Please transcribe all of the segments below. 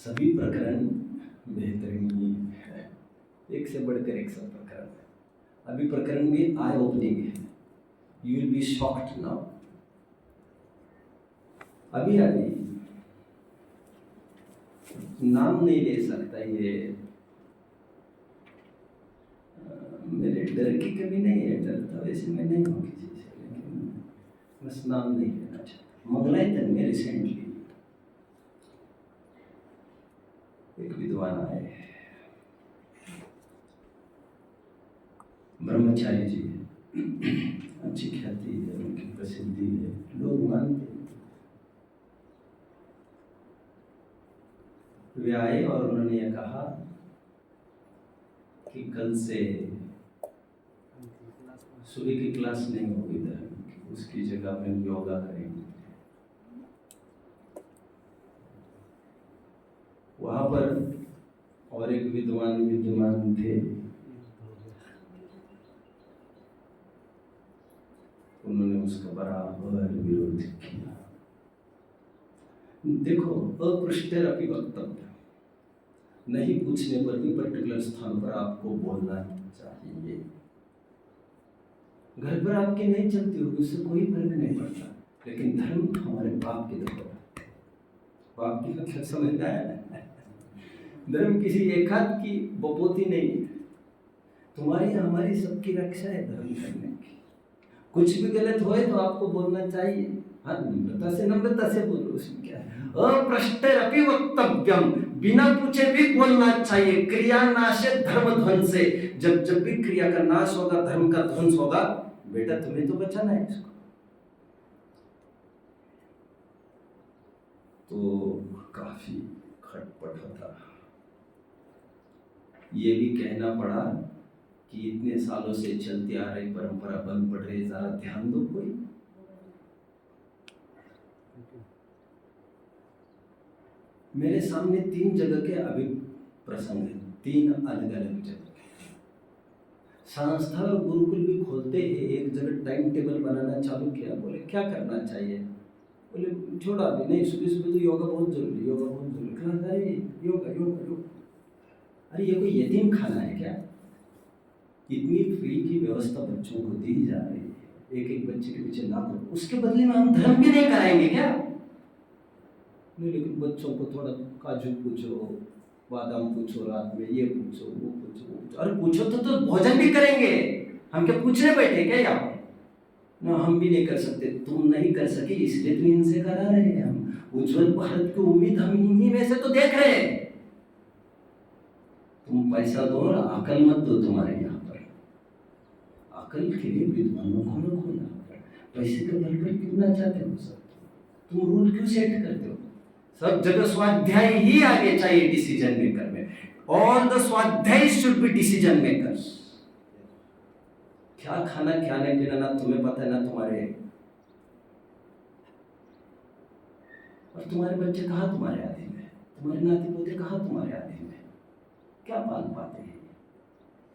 सभी प्रकरण बेहतरीन ही है, एक से बढ़कर एक सब प्रकरण है। अभी प्रकरण भी आई ओपनिंग है, you will be shocked now. अभी नाम नहीं ले सकता ये, मेरे डर की कमी नहीं है, डर तो वैसे मैं नहीं हूँ किसी से, लेकिन बस नाम नहीं लेना चाहता। मंगलायतन में रिसेंटली एक विद्वान आए, ब्रह्मचारी जी है, अच्छी ख्याति है, उनकी प्रसिद्धि है, लोग मानते हैं। वे आए और उन्होंने यह कहा कि कल से सुबह की क्लास नहीं होगी धर्म की, उसकी जगह में योगा करेंगे। वहां पर और एक विद्वान थे, उन्होंने उसका बराबर विरोध किया। देखो, अपृष्टेरपि वक्तव्य, नहीं पूछने पर भी पर्टिकुलर स्थान पर आपको बोलना चाहिए। घर पर आपके नहीं चलती होगी, उससे कोई फर्क नहीं पड़ता, लेकिन धर्म हमारे बाप की तरफ है। बाप की मतलब समझ में आया ना? धर्म किसी एक हाथ की बपोती नहीं है, तुम्हारी हमारी सबकी रक्षा है धर्म करने की। कुछ भी गलत होए तो आपको बोलना चाहिए, हाँ, नम्रता से बोलो, उसमें क्या है। अप्रष्टेरपि वक्तव्यम, बिना पूछे भी बोलना चाहिए। क्रिया नाशे धर्म ध्वंसे, जब जब भी क्रिया का नाश होगा, धर्म का ध्वंस होगा, बेटा तुम्हें तो बचाना है इसको। तो काफी खटपट होता, ये भी कहना पड़ा कि इतने सालों से चलती आ रही परंपरा बंद पड़ रही, जरा ध्यान दो कोई। मेरे सामने 3 जगह के अभी प्रसंग है, 3 अलग अलग जगह। संस्था और गुरुकुल भी खोलते हैं, एक जगह टाइम टेबल बनाना चालू किया, बोले क्या करना चाहिए, बोले छोड़ा अभी नहीं, सुबह सुबह तो योगा बहुत जरूरी, योगा बहुत जरूरी। क्लास अरे योगा योगा योगा, अरे ये कोई यतीम खाना है क्या? इतनी फ्री की व्यवस्था बच्चों को दी जा रही है, एक एक बच्चे के पीछे लाखों, उसके बदले में हम धर्म भी नहीं कराएंगे क्या? नहीं, लेकिन बच्चों को थोड़ा काजू पूछो, बादाम पूछो, रात में ये पूछो वो पूछो। अरे पूछो तो भोजन भी करेंगे, हम क्या पूछने बैठे क्या यहाँ? ना, हम भी नहीं कर सकते, तुम नहीं कर सके इसलिए तो इनसे करा रहे हैं हम। उज्जवल भारत की उम्मीद हम इन्हीं में से तो देख रहे हैं। तुम पैसा दो और अकल मत दो, तुम्हारे यहाँ पर अकल के लिए विद्वानों को रखो यहाँ पर। पैसे के बल पर क्यों चाहते हो सब? तुम रूल क्यों सेट करते हो? सब जगह स्वाध्याय ही आगे चाहिए डिसीजन मेकर में। ऑल द स्वाध्याय शुड बी डिसीजन मेकर्स। क्या खाना क्या नहीं पीना ना तुम्हें पता है ना तुम्हारे, और तुम्हारे बच्चे कहाँ तुम्हारे अधीन है, तुम्हारे नाती पोते कहाँ तुम्हारे अधीन है, क्या पाल पाते हैं?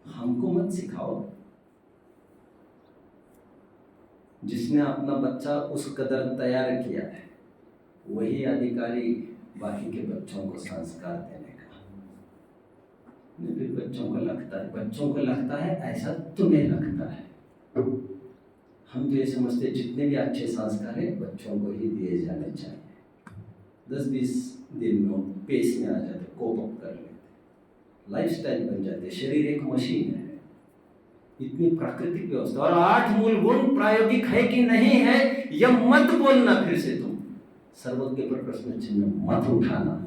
हमको मत सिखाओ। जिसने अपना बच्चा उस कदर तैयार किया है, वही अधिकारी बाकी के बच्चों को संस्कार देने का। फिर बच्चों को लगता है ऐसा तुम्हें लगता है। हम तो ये समझते जितने भी अच्छे संस्कार है बच्चों को ही दिए जाने चाहिए। 10-20 दिन में पेस में आ जाते, कोप अप कर लेते, लाइफस्टाइल बन जाते। शरीर एक मशीन है, इतनी प्राकृतिक व्यवस्था, और 8 मूल गुण प्रायोगिक है कि नहीं है यह मत बोलना। फिर से तुम सर्वज्ञ पर प्रश्न चिन्ह मत उठाना।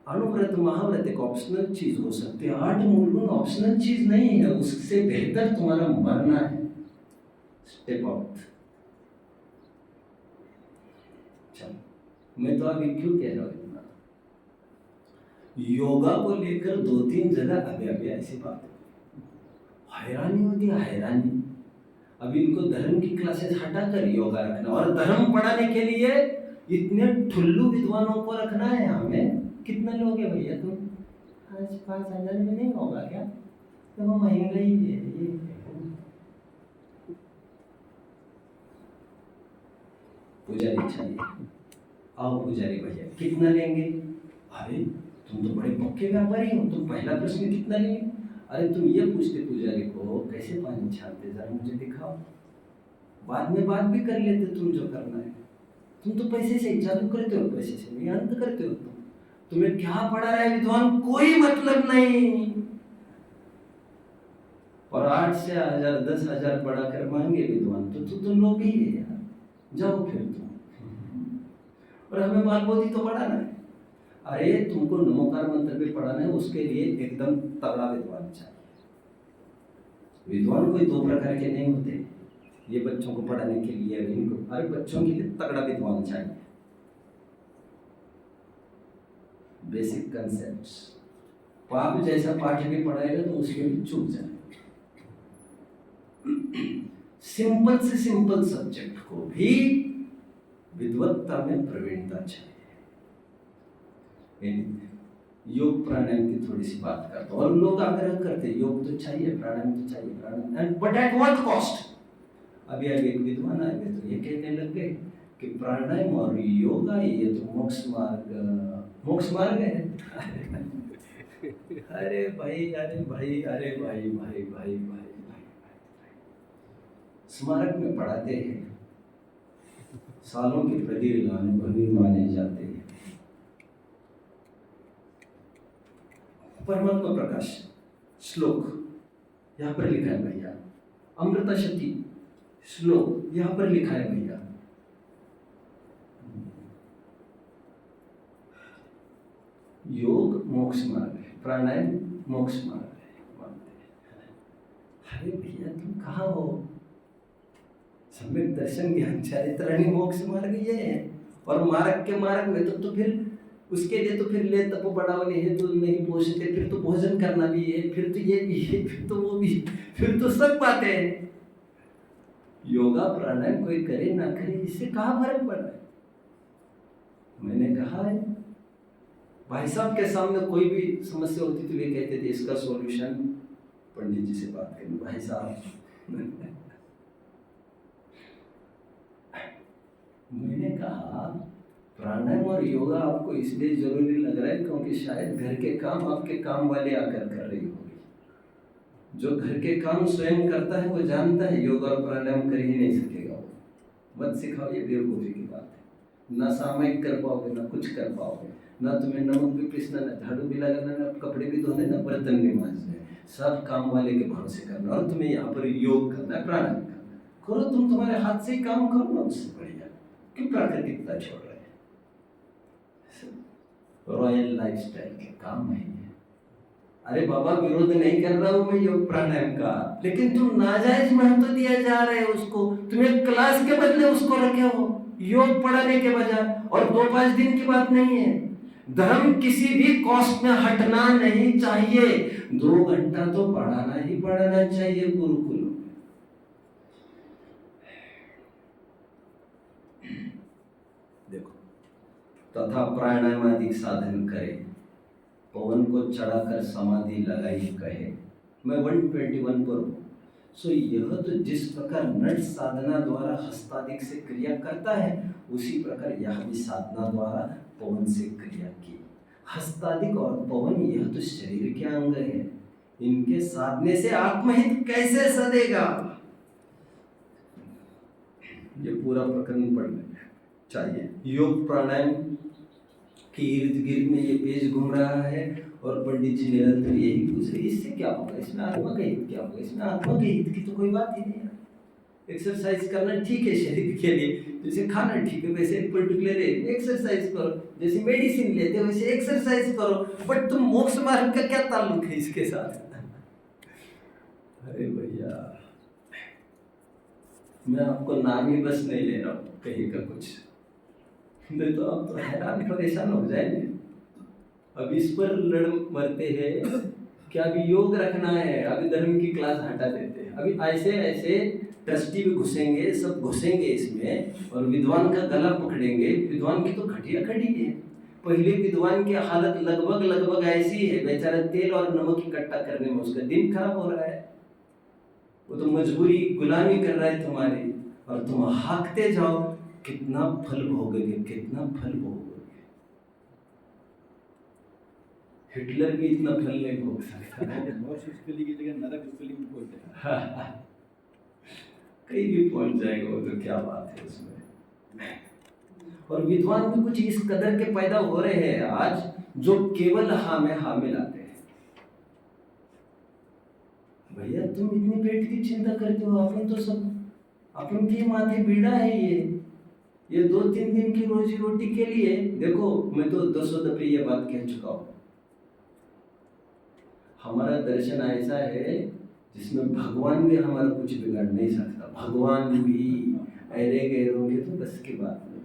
अनुव्रत महाव्रत एक ऑप्शनल चीज हो सकती है, 8 मूल गुण ऑप्शनल चीज नहीं है, उससे बेहतर तुम्हारा मरना है। Step out. चलो, मैं तो अभी क्यों कह रहा हूँ इतना, योगा को लेकर 2-3 जगह अभी ऐसी बात हैरानी होती है, हैरानी। अभी इनको धर्म की क्लासेस हटाकर योगा रखना, और धर्म पढ़ाने के लिए इतने ठुल्लू विद्वानों को रखना है। हमें कितने लोग है भैया तुम? 5,000 में नहीं होगा क्या? तो वो महंगा ही है ये। पुजारी चाहिए, आओ पुजारी भैया, कितना लेंगे? अरे तुम तो बड़े पक्के व्यापारी हो, तुम पहला प्रश्न कितना लिए? अरे तुम ये पूछते पुजारी को कैसे पानी छानते, जरा मुझे दिखाओ। बाद में बात भी कर लेते तुम जो करना है। तुम तो पैसे से ही चालू करते हो, पैसे से नहीं अंत करते हो। तुम्हें क्या पढ़ा रहा है विद्वान, कोई मतलब नहीं। और 8 से 1000 10,000 पढ़ा कर मांगे विद्वान, तो तुम लोग ही है यार, जाओ फिर तुम। और हमें मालबोधी तो पढ़ाना है। अरे तुमको नमोकार मंत्र भी पढ़ाना है, उसके लिए एकदम तगड़ा विद्वान चाहिए। विद्वान कोई 2 प्रकार के नहीं होते, ये बच्चों को पढ़ाने के लिए इनको, अरे बच्चों के लिए तगड़ा विद्वान चाहिए। बेसिक कंसेप्ट्स, पाप जैसा पाठ भी पढ़ाएगा तो उसमें भी चूक जाए। सिंपल से सिंपल सब्जेक्ट को भी विद्वत्ता में प्रवीणता चाहिए। योग प्राणायाम की थोड़ी सी बात करते हैं, और लोग आग्रह करते हैं योग तो चाहिए, प्राणायाम तो चाहिए, pranayama, and but at what cost. अभी आगे एक विद्वान आए तो ये कहने लग गए कि प्राणायाम और योगा ये तो मोक्ष मार्ग है। अरे भाई, अरे भाई, अरे भाई, भाई भाई भाई भाई, स्मारक में पढ़ाते हैं, सालों के प्रदीर्घ अनुभवी माने जाते हैं। परमात्मा प्रकाश श्लोक यहाँ पर लिखा है भैया, अमृता शती श्लोक यहाँ पर लिखा है भैया। योग मोक्ष मार्ग है, प्राणायाम मोक्ष मार्ग है। अरे भैया तुम कहाँ हो? सम्यक दर्शन ज्ञान चारित्राणि मोक्ष मार्ग ये है। और मार्ग के मार्ग में तो फिर उसके लिए तो फिर ले तप बढ़ावने है तो नहीं पोषते, फिर तो भोजन करना भी है, फिर तो ये भी है, फिर तो वो भी, फिर तो सब बातें हैं। योगा प्राणायाम कोई करे ना करे, इससे कहाँ फर्क पड़ रहा है? मैंने कहा है भाई साहब के सामने कोई भी समस्या होती थी वे कहते थे इसका सॉल्यूशन पंडित जी से बात करनी। भाई साहब मैंने कहा प्राणायाम और योगा आपको इसलिए जरूरी लग रहा है क्योंकि शायद घर के काम आपके काम वाले आकर कर रही होगी। जो घर के काम स्वयं करता है वो जानता है योगा और प्राणायाम कर ही नहीं सकेगा। वो मत सिखाओ, ये बेवकूफ़ी की बात है। ना सामयिक कर पाओगे, ना कुछ कर पाओगे, ना तुम्हें नमक भी पीसना, ना झाड़ू भी लगाना, ना कपड़े भी धोने, ना बर्तन भी मांजने, सब काम वाले के भरोसे करना। और तुम्हें यहाँ पर योग करना है, प्राणायाम करना करो, तुम तुम्हारे हाथ से ही काम करो ना, उससे बढ़िया क्यों प्राकृतिकता छोड़ रहे हैं? रॉयल लाइफस्टाइल के काम है ये। अरे बाबा विरोध नहीं कर रहा हूँ मैं योग प्राणायाम का, लेकिन तुम नाजायज महत्व दिया जा रहे हो उसको। तुम्हें क्लास के बदले उसको रखे हो योग पढ़ाने के बजाय। और 2-5 दिन की बात नहीं है, धर्म किसी भी कॉस्ट में हटना नहीं चाहिए। 2 घंटा तो पढ़ाना ही पढ़ाना चाहिए गुरुकुल। देखो, तथा प्राणायाम आदि साधन करे, पवन को चढ़ाकर समाधि लगाई कहे। मैं 121 पर हूँ। सो यह तो जिस प्रकार नट साधना द्वारा हस्तादिक से क्रिया करता है, उसी प्रकार यह भी साधना द्वारा पवन से क्रिया की। हस्तादिक और पवन यह तो शरीर के अंग है, इनके साधने से आत्महित कैसे सदेगा? ये पूरा प्रकरण पढ़ना चाहिए। योग प्राणायाम के इर्द गिर्द में ये पेज घूम रहा है और पंडित जी निरंतर यही पूछ रहे, इससे क्या होगा, इसमें आत्मा का हित क्या होगा? इसमें आत्मा के हित की तो कोई बात ही नहीं है। एक्सरसाइज करना ठीक है शरीर के लिए, जैसे खाना ठीक है वैसे पर्टिकुलर एक्सरसाइज करो, जैसे मेडिसिन लेते हो वैसे एक्सरसाइज करो। बट तुम मोक्ष मार्ग का क्या ताल्लुक है इसके साथ? अरे भैया मैं आपको नाम ही बस नहीं ले रहा हूँ कहीं का कुछ, नहीं तो आप तो हैरान परेशान हो जाएंगे। अब इस पर लड़ मरते हैं कि अभी योग रखना है, अभी धर्म की क्लास हटा देते हैं। अभी ऐसे ऐसे ट्रस्टी भी घुसेंगे, सब घुसेंगे इसमें और विद्वान का गला पकड़ेंगे। विद्वान की तो खटिया खड़ी है। पहले विद्वान की हालत लगभग ऐसी है, बेचारा तेल और नमक इकट्ठा करने में उसका दिन खराब हो रहा है। वो तो मजबूरी गुलामी कर रहा है तुम्हारी, और तुम हाँकते जाओ। कितना फल भोगोगे, कितना फल भोगोगे। हिटलर भी इतना फल नहीं भोग सकता। मोक्ष स्थली की जगह नरक स्थली में पहुंच जाएगा। कहीं भी पहुंच जाएगा वो, तो क्या बात है उसमें। और विद्वान भी कुछ इस कदर के पैदा हो रहे हैं आज, जो केवल हाँ में हाँ मिलाते हैं। भैया तुम इतनी पेट की चिंता करते हो, अपन तो सब अपन के माथे पीड़ा है ये 2-3 दिन की रोजी रोटी के लिए। देखो मैं तो 10 दफे ये बात कह चुका हूँ, हमारा दर्शन ऐसा है जिसमें भगवान भी हमारा कुछ बिगाड़ नहीं सकता। भगवान भी अरे गैरों के तो बस की बात नहीं।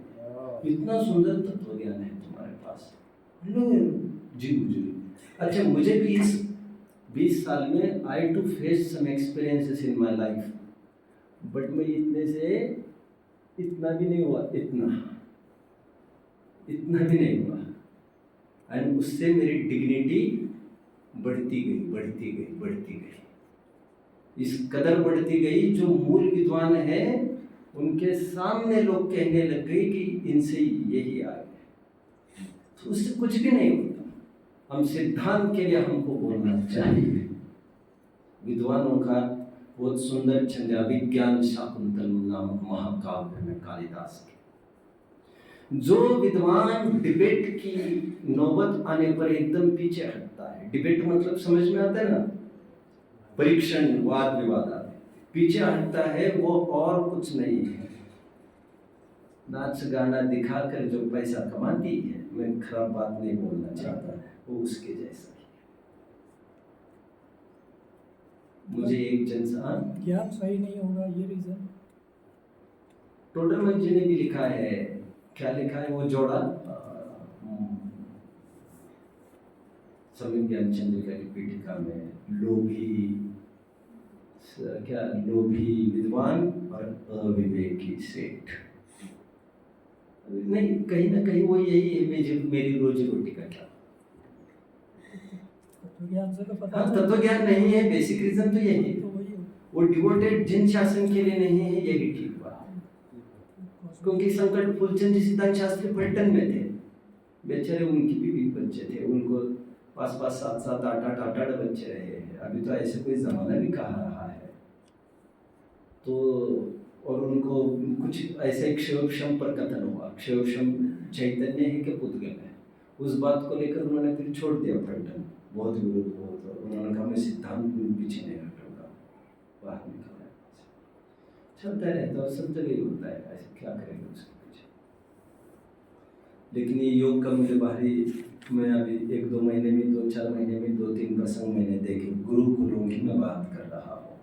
इतना सुंदर तत्व ज्ञान है तुम्हारे पास, जी जी। अच्छा, मुझे भी इस 20 साल में I to face some experiences in my life, but मैं इतने से इतना भी नहीं हुआ, इतना भी नहीं हुआ। एंड उससे मेरी डिग्निटी बढ़ती गई, इस कदर बढ़ती गई, जो मूल विद्वान है उनके सामने लोग कहने लग गए कि इनसे यही आ गए। तो उससे कुछ भी नहीं होता। हम सिद्धांत के लिए हमको बोलना चाहिए। विद्वानों का बहुत सुंदर छंद विज्ञान शाकुंतल नामक महाकाव्य में कालिदास के, जो विद्वान डिबेट की नौबत आने पर एकदम पीछे हटता है। डिबेट मतलब समझ में आता है ना, परीक्षण, वाद विवाद आदि, पीछे हटता है, वो और कुछ नहीं है। नाच गाना दिखाकर जो पैसा कमाती है, मैं खराब बात नहीं बोलना चाहता, वो उसके जैसा ही। मुझे एक जनसान ज्ञान सही नहीं होगा, ये रीजन। टोडरमन जी ने भी लिखा है, क्या लिखा है वो जोड़ा, समय ज्ञान चंद्रिका की पीठिका में, लोभी विद्वान और अविवेकी सेठ। नहीं, कहीं ना कहीं वो यही है, मेरी रोजी रोटी का क्या। तत्व ज्ञान नहीं है, बेसिक रीजन तो यही है। वो डिवोटेड जिन शासन के लिए नहीं है, यही ठीक बात है। क्योंकि संकट फूलचंद जी सिद्धांत शास्त्री पलटन में थे, बेचारे, उनकी भी बच्चे थे, उनको 5-5, 7-7, 8-8, 8-8 बच्चे रहे हैं। अभी तो ऐसे कोई जमाना भी कहाँ रहा है। तो और उनको कुछ ऐसे क्षयोक्षम पर कथन हुआ, क्षयोक्षम चैतन्य है कि पुद्गल है, उस बात को लेकर उन्होंने फिर छोड़ दिया पलटन, बहुत विरोध हुआ। तो उन्होंने कहा मैं सिद्धांत पीछे नहीं हटूंगा, बाहर निकला। चलता रहता है, सब जगह ही होता है, ऐसे क्या करेंगे उसके पीछे। लेकिन ये योग का मुझे बाहरी, मैं अभी 1-2 महीने में, 2-4 महीने में 2-3 प्रसंग मैंने देखे, गुरुकुलों की मैं बात कर रहा हूँ,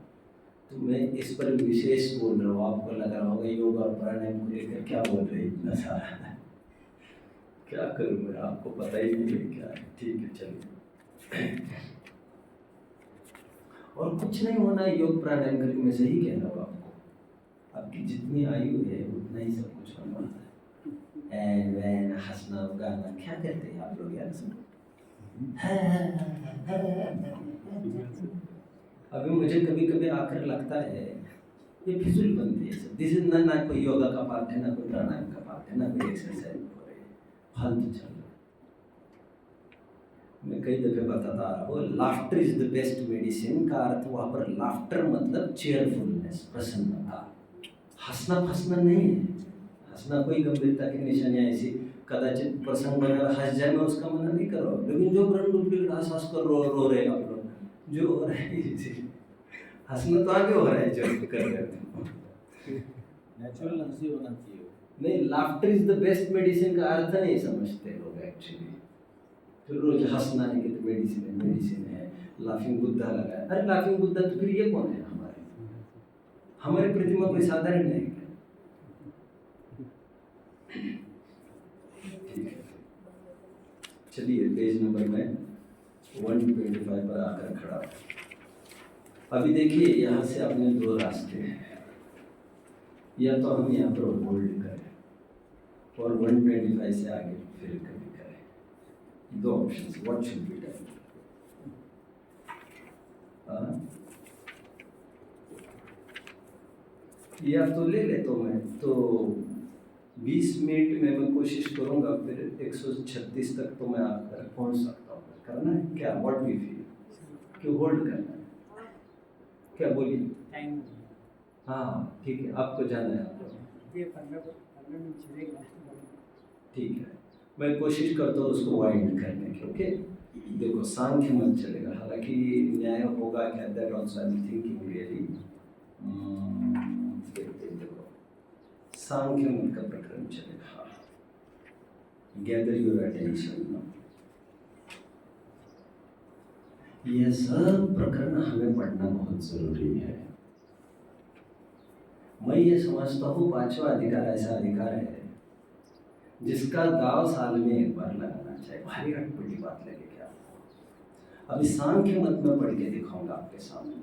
तो मैं इस पर विशेष बोल रहा हूँ। आपको लग रहा होगा योग और प्राणायाम को लेकर क्या बोल रहे इतना सारा, क्या करूँ मैं, आपको पता ही नहीं है क्या है। ठीक है, चलिए। और कुछ नहीं होना योग प्राणायाम करके, मैं सही कह रहा हूँ आपको, आपकी जितनी आयु है उतना ही सब कुछ होना है। एंड वैन, हंसना गाना, क्या करते हैं आप लोग यार सब। अभी मुझे कभी कभी आकर लगता है ये फिजूल बनती है सब। दिस इज ना कोई योगा का पार्ट है, ना कोई प्राणायाम का पार्ट है, ना कोई एक्सरसाइज हो रही है, फालतू चल रहा है। मैं कई दफे बताता आ रहा हूँ, laughter is the best medicine का अर्थ वहाँ पर लाफ्टर मतलब चेयरफुलनेस, प्रसन्नता। हंसना फंसना नहीं है, हंसना कोई गंभीरता की निशानियाँ ऐसी कदाचित प्रसंग वगैरह हंस जाए, मैं उसका मना नहीं कर रहा हूँ, लेकिन जो ब्रह्म डुप्लीकेट हंस कर रो रहे आप लोग, जो हो रहा है हंसना तो आगे हो रहा है, जो कर रहे हो नेचुरल हंसी होना चाहिए। नहीं, laughter is the best medicine का अर्थ नहीं समझते लोग एक्चुअली। तो रोज हंसना है कि तो मेडिसिन है, लाफिंग बुद्धा लगा है। अरे लाफिंग बुद्धा तो फिर ये कौन है? हमारी प्रतिमा कोई साधारण नहीं है। ठीक है, चलिए पेज नंबर में 125 पर आकर खड़ा। अभी देखिए, यहाँ से अपने 2 रास्ते हैं, या तो हम यहाँ पर होल्ड करें और 125 से आगे फिर कभी करें। 2 options, what should be done. या तो ले ले, तो मैं तो 20 मिनट में मैं कोशिश करूँगा, फिर 136 तक तो मैं आकर पहुँच सकता हूँ। करना है क्या? व्हाट वी फील, क्यों होल्ड करना है? क्या बोलिए? टाइम हाँ ठीक है, आपको जाना है आपको, ये 15 मिनट चलेगा। ठीक है। मैं कोशिश करता हूँ उसको वाइंड करने की, ओके? देखो सांख्य मत चलेगा, हालांकि न्याय होगा क्या, that also I am thinking really. देखो सांख्य मत का प्रकरण चलेगा, गैदर योर अटेंशन। यह सब प्रकरण हमें पढ़ना बहुत जरूरी है। मैं ये समझता हूँ पांचवा अधिकार ऐसा अधिकार है जिसका दाव साल में एक बार लगाना चाहिए। भारी अटपटी बात लगेगी आपको। अभी सांख्य मत में पढ़ के दिखाऊंगा आपके सामने।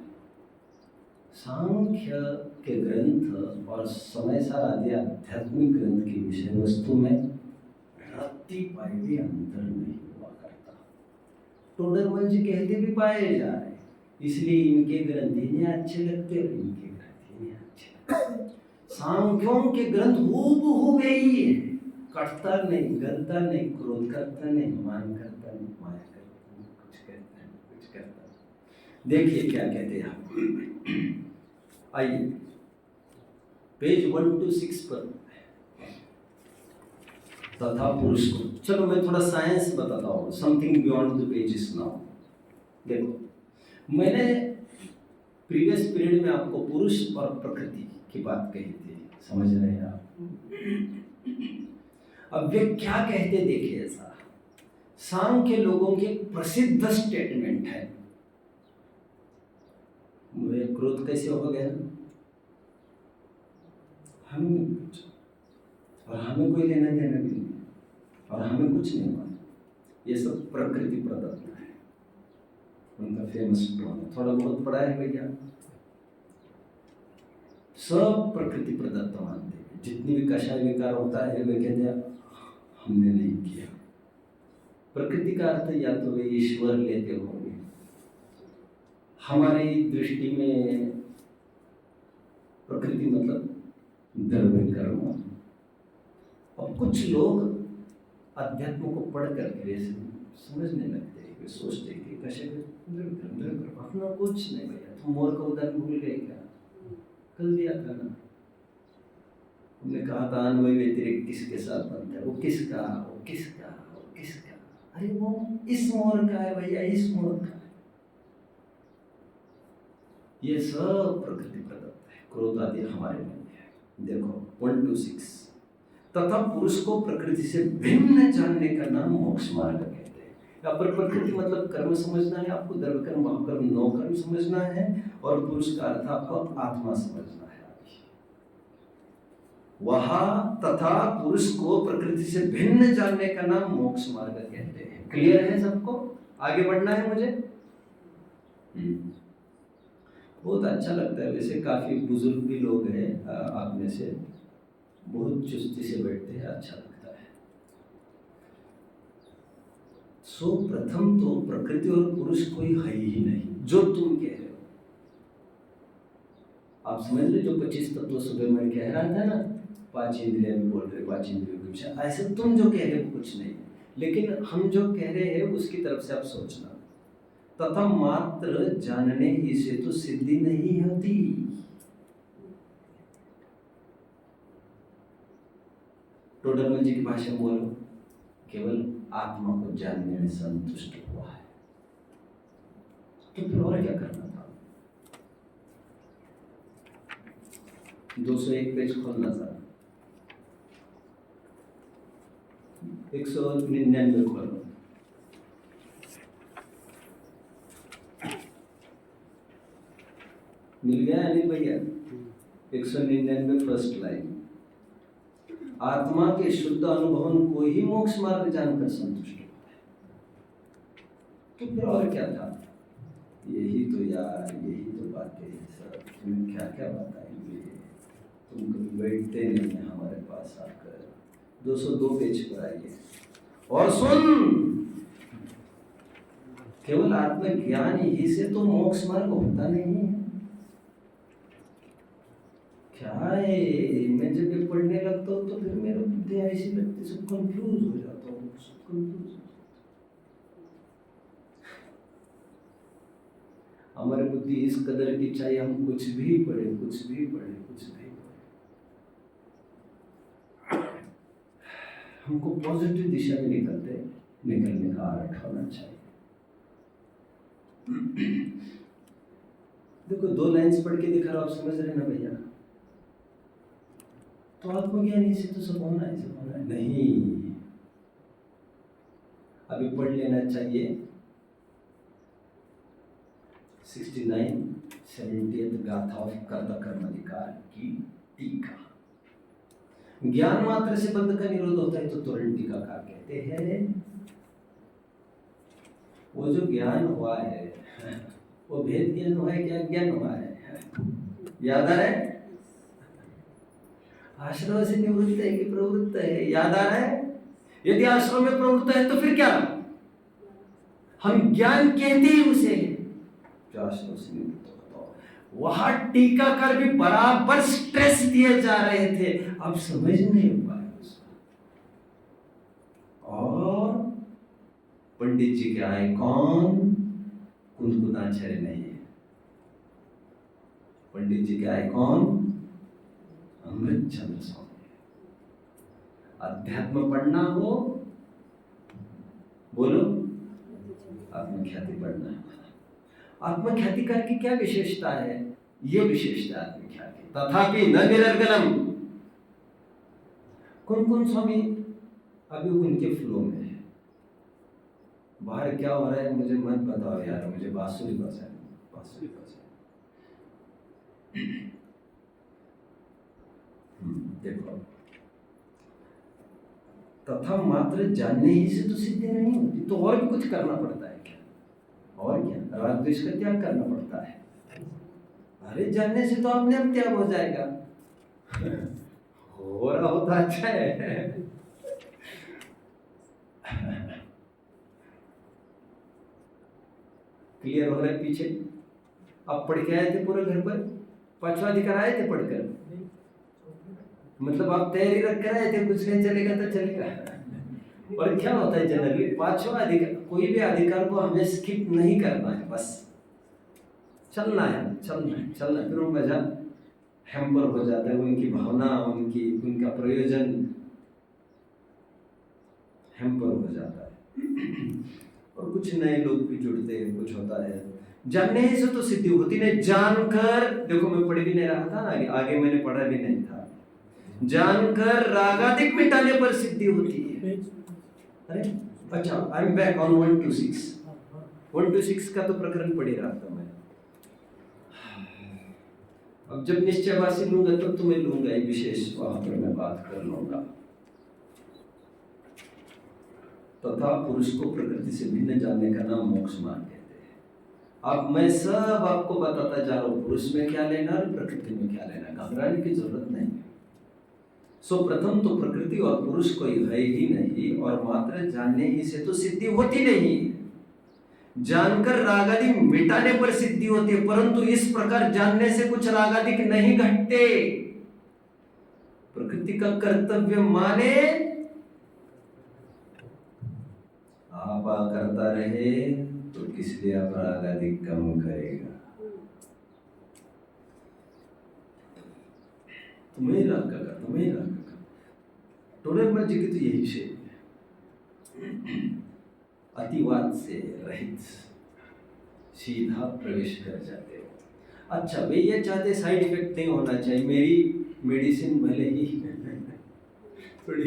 सांख्य के ग्रंथ और समय सार आदि आध्यात्मिक ग्रंथ की विषय वस्तु में रत्ती पाई भी अंतर नहीं हुआ करता। टोडरमल जी कहते भी पाए जा रहे, इसलिए इनके ग्रंथ इन्हें अच्छे लगते और इनके ग्रंथ इन्हें अच्छे लगते। सांख्यों के ग्रंथ हूबहू यही है, कटता नहीं, गलता नहीं, क्रोध करता नहीं, मान करता नहीं, माया करता नहीं, कुछ करता नहीं, कुछ करता नहीं। देखिए क्या कहते हैं आप, आइए पेज 126 पर। तथा पुरुष को, चलो मैं थोड़ा साइंस बताता हूँ, something beyond the pages now. देखो मैंने प्रीवियस पीरियड में आपको पुरुष और प्रकृति की बात कही थी, समझ रहे हैं आप? अब वे क्या कहते देखिए, ऐसा सांख्य लोगों के प्रसिद्ध स्टेटमेंट है। मुझे क्रोध कैसे हो गया? हमें कुछ, और हमें कोई लेना देना भी नहीं, और हमें कुछ नहीं हुआ। ये सब प्रकृति प्रदत्त है। उनका फेमस टोन थोड़ा बहुत पढ़ा है भैया। सब प्रकृति प्रदत्त मानते हैं। जितनी भी कषाय विकार होता है वे कहते हैं हमने नहीं किया। प्रकृति का अर्थ या तो वे ईश्वर लेते होंगे, हमारी दृष्टि में प्रकृति मतलब द्रव्य कर्म। और कुछ लोग अध्यात्म को पढ़ करके वैसे समझने लगते हैं, वे सोचते हैं कि कषाय द्रव्य कर्म अपना कुछ नहीं भैया। तुम मोर का उदाहरण भूल गए क्या? कल दिया था ना, हमने कहा था अन्वय व्यतिरिक्त किसके साथ बनता है, वो किसका, वो किसका, वो किसका। अरे वो इस मोर का है भैया, इस मोर का है। ये सब प्रकृति प्रदत्त है, क्रोध आदि हमारे नहीं है। देखो 126, तथा पुरुष को प्रकृति से भिन्न जानने का नाम मोक्ष मार्ग कहते हैं। यहाँ पर प्रकृति मतलब कर्म समझना है आपको, द्रव्य कर्म, महाकर्म, नौ कर्म समझना है, और पुरुष का अर्थ आपको आत्मा समझना है। वहां तथा पुरुष को प्रकृति से भिन्न जानने का नाम मोक्ष मार्ग कहते हैं। क्लियर है सबको? आगे बढ़ना है मुझे। बहुत अच्छा लगता है, वैसे काफी बुजुर्ग भी लोग हैं आप में से, बहुत चुस्ती से बैठते हैं, अच्छा लगता है। सो प्रथम तो प्रकृति और पुरुष कोई है ही नहीं जो तुम कह रहे हो। आप समझ लो, जो 25 तत्व सुबह में कह रहा था ना, 5 इंद्रियां भी बोल रहे, 5 इंद्रियों के विषय, ऐसे तुम जो कह रहे हो कुछ नहीं, लेकिन हम जो कह रहे हैं उसकी तरफ से आप सोचना। तथा मात्र जानने ही से तो सिद्धि नहीं होती। टोडरमल जी की भाषा में बोलो, केवल आत्मा को जानने में संतुष्ट हुआ है, तो फिर और क्या करना था? 201 पेज खोलना था, 199 खोलो। मिल गया अनिल भैया? 199 फर्स्ट लाइन। आत्मा के शुद्ध अनुभवन को ही मोक्ष मार्ग जानकर संतुष्ट होता है, तो फिर और क्या था? यही तो यार, यही तो बातें हैं सर, तुम्हें क्या क्या बताएंगे, तुम कभी बैठते नहीं है हमारे पास आकर। 202 पेज पर आइए और सुन, केवल आत्मज्ञान ही से तो मोक्ष मार्ग होता नहीं है। क्या है, मैं जब ये पढ़ने लगता हूँ तो फिर मेरा बुद्धि ऐसी लगती, सब कंफ्यूज हो जाता हूँ, सब कंफ्यूज। हमारी बुद्धि इस कदर की चाहिए, हम कुछ भी पढ़े, कुछ भी पढ़े, कुछ भी पढ़े, हमको पॉजिटिव दिशा में निकलने का आर्ट होना चाहिए। देखो 2 लाइन्स पढ़ के दिखा रहा हूं, आप समझ रहे ना भैया? तो आत्मज्ञानी से तो सब होना है, नहीं, अभी पढ़ लेना चाहिए 69 70th गाथा ऑफ कर्ता कर्माधिकार की टीका। ज्ञान मात्र से बंध का निरोध होता है तो तुरंत टीकाकार कहते हैं वो जो ज्ञान हुआ है वो भेद ज्ञान हुआ है, क्या ज्ञान हुआ है? याद आ रहा है? आश्रम से निवृत्त है कि प्रवृत्त है? याद आ रहा है? यदि आश्रम में प्रवृत्त है तो फिर क्या? हम ज्ञान कहते हैं उसे जो आश्रम से निवृत्त होता हो। वहां टीकाकार भी बराबर स्ट्रेस दिए जा रहे थे, अब समझ नहीं पाए उसको। और पंडित जी के आए कौन? कुंदकुताचार्य नहीं है। पंडित जी के आए कौन? अमृतचंद्र स्वामी। अध्यात्म पढ़ना हो, बोलो, आत्मख्याति पढ़ना है। आत्मख्यातिकार की क्या विशेषता है? ये विशेषता आत्मख्याति, तथापि न निरर्गलम। कौन स्वामी अभी उनके फ्लो में है। बाहर क्या हो रहा है मुझे मत बताओ यार, मुझे बांसुरी बजाए। देखो, तथा मात्र जानने ही से तो सिद्धि नहीं होती, तो और भी कुछ करना पड़ता है क्या? और क्या? राग द्वेष का त्याग करना पड़ता है। अरे जानने से तो अपने आप त्याग हो जाएगा। हो रहा होता अच्छा है। क्लियर हो रहा है पीछे? अब पढ़ के आए थे पूरे घर पर, 5वां अधिकार आए थे पढ़कर, मतलब आप तैयारी रख कर आए थे, कुछ नहीं चलेगा तो चलेगा। और क्या होता है जनरली 5वां अधिकार, कोई भी अधिकार को हमें स्किप नहीं करना है, बस चलना है, फिर वो मजा हैम्पर हो जाता है, उनकी भावना, उनका प्रयोजन हैम्पर हो जाता है। और कुछ नए लोग भी जुड़ते हैं, कुछ होता है। जानने से तो सिद्धि होती नहीं, जानकर, देखो मैं पढ़ भी नहीं रहा था, आगे मैंने पढ़ा भी नहीं था। जानकर रागादिक मिटाने पर सिद्धि होती है। अरे अच्छा, I am back on 1 to 6। 1 to 6 का तो प्रकरण पढ़ ही रहा था मैं। अब जब निश्चयवासी लूंगा तब तो मैं लूंगा, एक विशेष वहां पर मैं बात कर लूंगा। तथा पुरुष को प्रकृति से भिन्न जानने का नाम मोक्ष मार्ग कहते हैं। अब मैं सब आपको बताता जा रहा हूं, पुरुष में क्या लेना और प्रकृति में क्या लेना, घबराने की जरूरत नहीं। सो प्रथम तो प्रकृति और पुरुष कोई है ही नहीं, और मात्र जानने ही से तो सिद्धि होती नहीं। जानकर रागादि मिटाने पर सिद्धि होती है, परंतु इस प्रकार जानने से कुछ रागादिक नहीं घटते। प्रकृति का कर्तव्य माने आप करता रहे तो किस लिए आप रागादिक कम करेगा? तुम्हें राग का कर, तुम्हें राग का कर। टोडर मर्जी की तो यही शेप है, अतिवाद से रहित, सीधा प्रवेश कर जाते हो। अच्छा वे ये चाहते साइड इफेक्ट नहीं होना चाहिए, मेरी मेडिसिन भले ही थोड़ी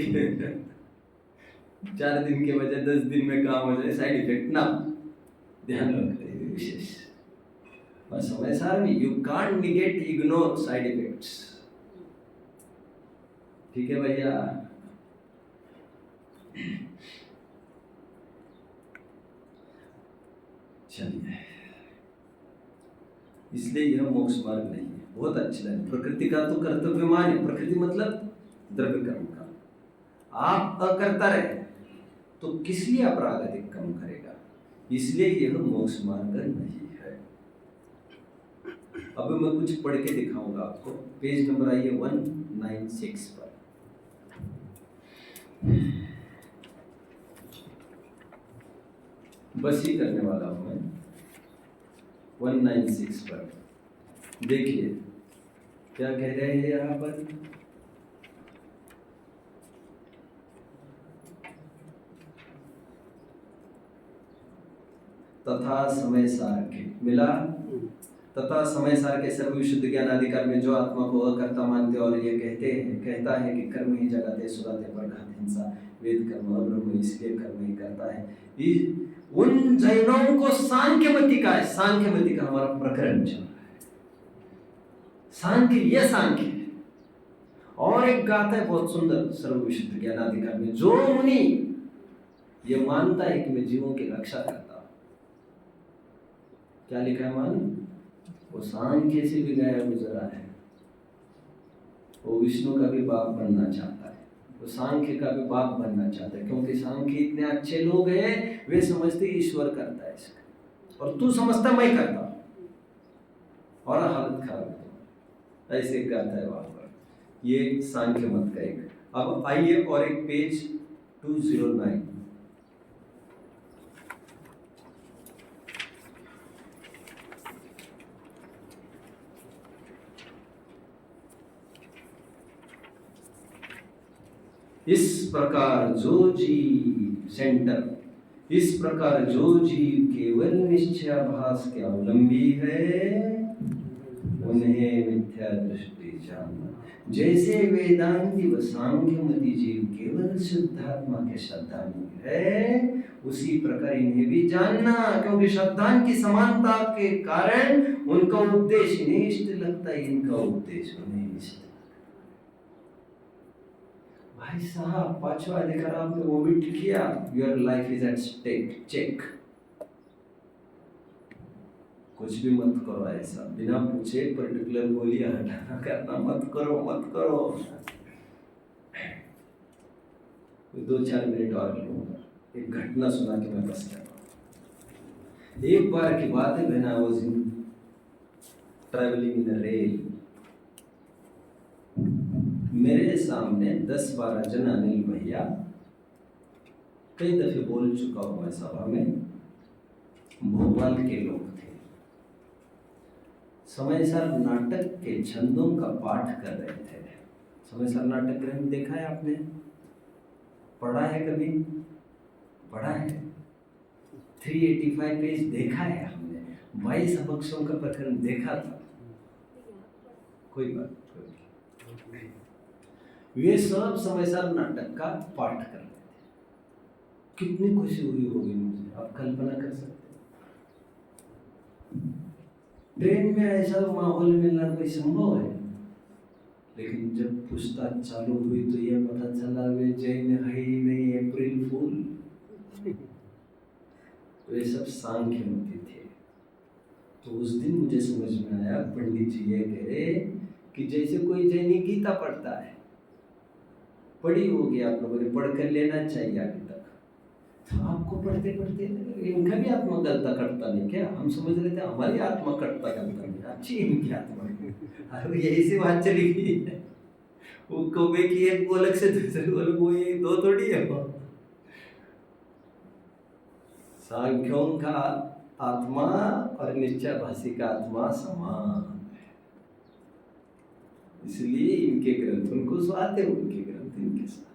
4 दिन के बजाय 10 दिन में काम हो जाए, साइड इफेक्ट ना ध्यान रखते हैं विशेष। बस वैसा भी you can't negate ignore side effects. ठीक है भैया? चलिए, इसलिए यह मोक्ष मार्ग नहीं है। बहुत अच्छी लगी। प्रकृति का तो कर्तव्य माने, प्रकृति मतलब द्रव्य कर्म का। आप अकर्ता रहे तो किस लिए अपराध अधिक कम करेगा? इसलिए यह मोक्ष मार्ग नहीं है। अब मैं कुछ पढ़ के दिखाऊंगा आपको। पेज नंबर आइए 196 पर। बस ही करने वाला हूं मैं। 196 पर देखिए क्या कह रहे हैं यहाँ पर। तथा समय सार के मिला, तथा समय सार के सर्व विशुद्ध ज्ञान अधिकार में जो आत्मा को अकर्ता मानते और ये कहता है कि कर्म ही जगाते सुराते पर हिंसा वेद कर्म अब्रह्म इसलिए कर्म ही करता है। उन जैनों को सांख्यमति का है, सांख्यमति का हमारा प्रकरण चल रहा है। सांख्य ये सांख्य है। और एक गाथा है बहुत सुंदर सर्व विशुद्ध ज्ञान अधिकार में, जो मुनि ये मानता है कि मैं जीवों की रक्षा करता हूं, क्या लिखा है मान, वो सांख्य से भी गया गुजरा है। वो विष्णु का भी बाप बनना चाहता है, वो सांख्य का भी बाप बनना चाहता है, क्योंकि सांख्य इतने अच्छे लोग हैं, वे समझते ईश्वर करता है इसका, और तू समझता मैं करता हूं, और हालत खराब है। ऐसे गाता है वहां पर, ये सांख्य मत का एक। अब आइए और एक पेज 209, इस प्रकार जो जीव सेंटर, इस प्रकार जो जीव केवल निश्चयाभास के अवलंबी है उन्हें मिथ्या दृष्टि जानना। जैसे वेदांती व सांख्यमति जीव केवल शुद्धात्मा के श्रद्धालु है, उसी प्रकार इन्हें भी जानना, क्योंकि श्रद्धान की समानता के कारण उनका उपदेश इन्हें इष्ट लगता है, इनका उपदेश उन्हें इष्ट। भाई साहब पांचवा अधिकार आपने ओमिट किया, your life is at stake, check. कुछ भी मत करो ऐसा बिना पूछे पर्टिकुलर गोलियां हटाना करना मत करो, मत करो। 2-4 मिनट और लूंगा, एक घटना सुना के मैं बस जाऊंगा। एक बार की बात है, when I was in travelling in rail, मेरे सामने 10-12 जन अनिल भैया, कई दफे बोल चुका हूं मैं सभा में, भोपाल के लोग थे। समयसार नाटक के छंदों का पाठ कर रहे थे। समयसार नाटक ग्रंथ देखा है आपने, पढ़ा है कभी, पढ़ा है? 385 पेज देखा है हमने, 22 अबक्षों का प्रकरण देखा था। कोई बात, वे सब समयसार नाटक का पाठ कर रहे थे। कितनी खुशी हुई होगी मुझे, आप कल्पना कर सकते। ट्रेन में ऐसा माहौल मिलना कोई संभव है? लेकिन जब पूछताछ चालू हुई तो यह पता चला वे जैन है ही नहीं, अप्रैल फूल। वे सब सांख्यमती थे। तो उस दिन मुझे समझ में आया, पंडित जी ये कह रहे कि जैसे कोई जैनी गीता पढ़ता है, पढ़ी होगी आप लोगों ने, पढ़ कर लेना चाहिए आगे तक। तो आपको पढ़ते पढ़ते इनका भी आत्मा गलता करता नहीं क्या? हम समझ रहे थे हमारी आत्मा कटता करता नहीं, अच्छी इनकी आत्मा। अरे यही से बात चली गई है, वो कौवे की एक गोलक से दूसरे गोलक, वो ये दो थोड़ी है। सांख्यों का आत्मा और निश्चयाभासी का आत्मा समान है, इसलिए इनके ग्रंथ उनको स्वाद है, उनके ग्रंथ इनके साथ।